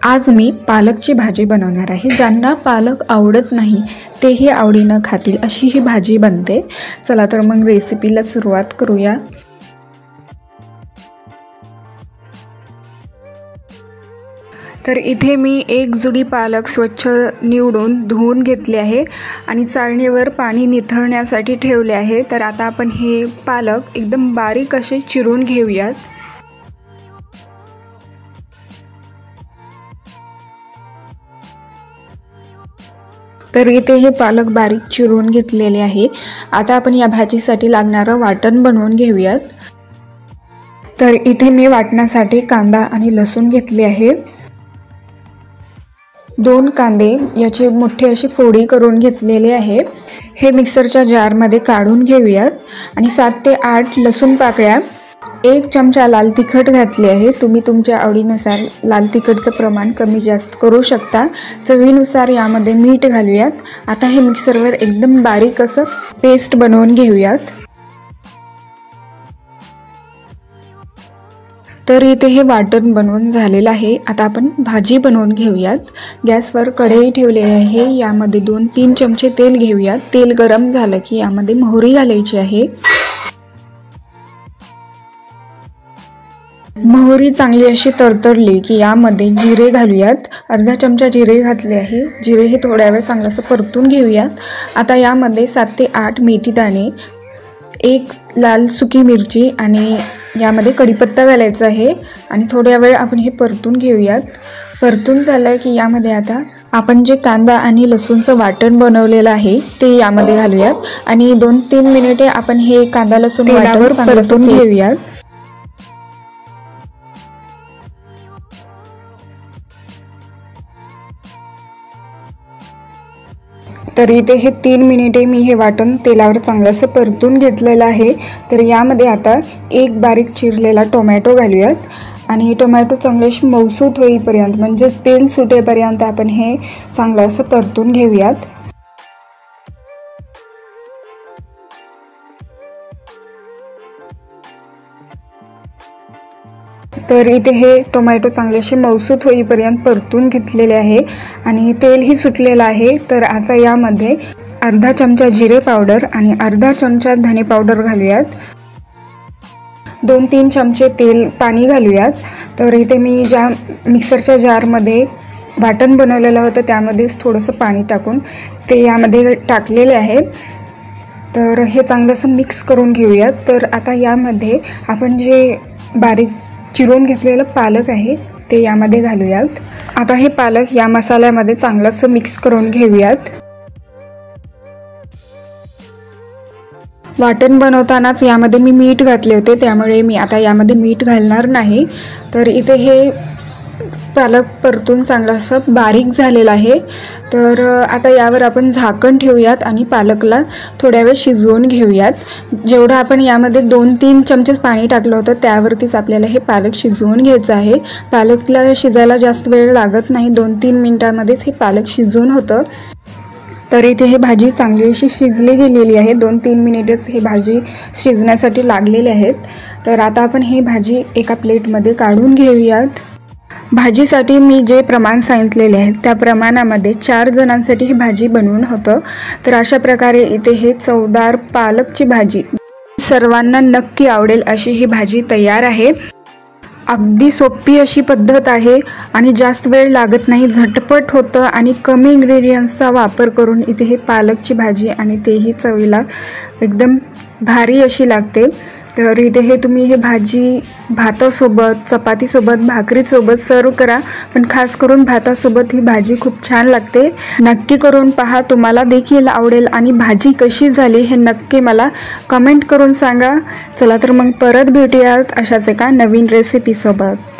आज मी पालकची भाजी बनवणार आहे। ज्यांना पालक आवडत नाही तेही आवडीनं खातील अशी ही भाजी बनते। चला तर मग रेसिपीला सुरुवात करूया। तर इथे मी एक जुडी पालक स्वच्छ निवडून धुवून घेतले आहे आणि चाळणीवर पाणी निथळण्यासाठी ठेवले आहे। तर आता आपण हे पालक एकदम बारीक असे चिरून घेऊयात। तर इथे हे पालक बारीक चिरून घेतलेले आहे। आता आपण या भाजीसाठी लागणारं वाटण बनवून घेऊयात। तर इथे मी वाटण्यासाठी कांदा आणि लसूण घेतले आहे। 2 कांदे याचे मोठे अशी फोडी करून घेतलेले आहे। हे मिक्सरच्या जारमध्ये काढून घेऊयात आणि 7 ते 8 लसूण पाकळ्या, 1 चमचा लाल तिखट घातले आहे। तुम्ही तुमच्या आवडीनुसार लाल तिखटचं प्रमाण कमी जास्त करू शकता। चवीनुसार यामध्ये मीठ घालूयात। आता हे मिक्सरवर एकदम बारीक असं पेस्ट बनवून घेऊयात। तर इथे हे वाटण बनवून झालेलं आहे। आता आपण भाजी बनवून घेऊयात। गॅसवर कढई ठेवली आहे। यामध्ये 2-3 चमचे तेल घेऊयात। तेल गरम झालं की यामध्ये मोहरी घालायची आहे। मोहरी चांगली अशी तडतडली की यामध्ये जिरे घालूयात। अर्धा चमचा जिरे घातले आहे। जिरे हे थोड्या वेळ चांगलं असं परतून घेऊयात। आता यामध्ये 7 ते 8 मेथीदाणे, 1 लाल सुकी मिरची आणि यामध्ये कढीपत्ता घालायचा आहे आणि थोड्या वेळ आपण हे परतून घेऊयात। परतून झालं की यामध्ये आता आपण जे कांदा आणि लसूणचं वाटण बनवलेलं आहे ते यामध्ये घालूयात आणि 2-3 मिनिटे आपण हे कांदा लसूण वाटण परतून घेऊयात। तर इथे हे 3 मिनिटे मी हे वाटण तेलावर चांगलं असं परतून घेतलेलं आहे। तर यामध्ये आता 1 बारीक चिरलेला टोमॅटो घालूयात आणि टोमॅटो चांगले असे मऊसूत होईपर्यंत म्हणजे तेल सुटेपर्यंत आपण हे चांगलं असं परतून घेऊयात। तर इथे हे टोमॅटो चांगले असे मऊसूत होईपर्यंत परतून घेतलेले आहे आणि तेलही सुटलेलं आहे। तर आता यामध्ये अर्धा चमचा जिरे पावडर आणि अर्धा चमचा धने पावडर घालूयात। 2-3 चमचे पाणी घालूयात। तर इथे मी ज्या मिक्सरच्या जारमध्ये वाटण बनवलेलं होतं त्यामध्येच थोडंसं पाणी टाकून ते यामध्ये टाकलेले आहे। तर हे चांगलं असं मिक्स करून घेऊयात। तर आता यामध्ये आपण जे बारीक चिरून घेतलेलं पालक आहे ते यामध्ये घालूयात। आता हे पालक या मसाल्यामध्ये चांगलं असं मिक्स करून घेऊयात। वाटण बनवतानाच यामध्ये मी मीठ घातले होते त्यामुळे मी आता यामध्ये मीठ घालणार नाही। तर इथे हे पालक परतून चांगलं असं बारीक झालेलं आहे। तर आता यावर आपण झाकण ठेवूयात आणि पालकला थोड्या वेळ शिजवून घेऊयात। जेवढं आपण यामध्ये 2-3 चमचे पाणी टाकलं होतं त्यावरतीच आपल्याला हे पालक शिजवून घ्यायचं आहे। पालकला शिजायला जास्त वेळ लागत नाही, 2-3 मिनिटांमध्येच हे पालक शिजून होतं। तर इथे हे भाजी चांगली अशी शिजली गेलेली आहे। 2-3 मिनिटच ही भाजी शिजण्यासाठी लागलेले आहेत। तर आता आपण ही भाजी एका प्लेटमध्ये काढून घेऊयात। भाजीसाठी मी जे प्रमाण सांगितलेले आहे त्या प्रमाणामध्ये 4 जणांसाठी ही भाजी बनवून होतं। तर अशा प्रकारे इथे हे चवदार पालकची भाजी सर्वांना नक्की आवडेल अशी ही भाजी तयार आहे। अगदी सोपी अशी पद्धत आहे आणि जास्त वेळ लागत नाही, झटपट होतं आणि कमी इन्ग्रेडियंट्सचा वापर करून इथे हे पालकची भाजी आणि तेही चवीला एकदम भारी अशी लागते। तर इथे हे तुम्ही हे भाजी भातासोबत, चपातीसोबत, भाकरीसोबत सर्व करा, पण खास करून भातासोबत ही भाजी खूप छान लागते। नक्की करून पहा, तुम्हाला देखील आवडेल आणि भाजी कशी झाली हे नक्की मला कमेंट करून सांगा। चला तर मग परत भेटूयात अशाच एका नवीन रेसिपीसोबत।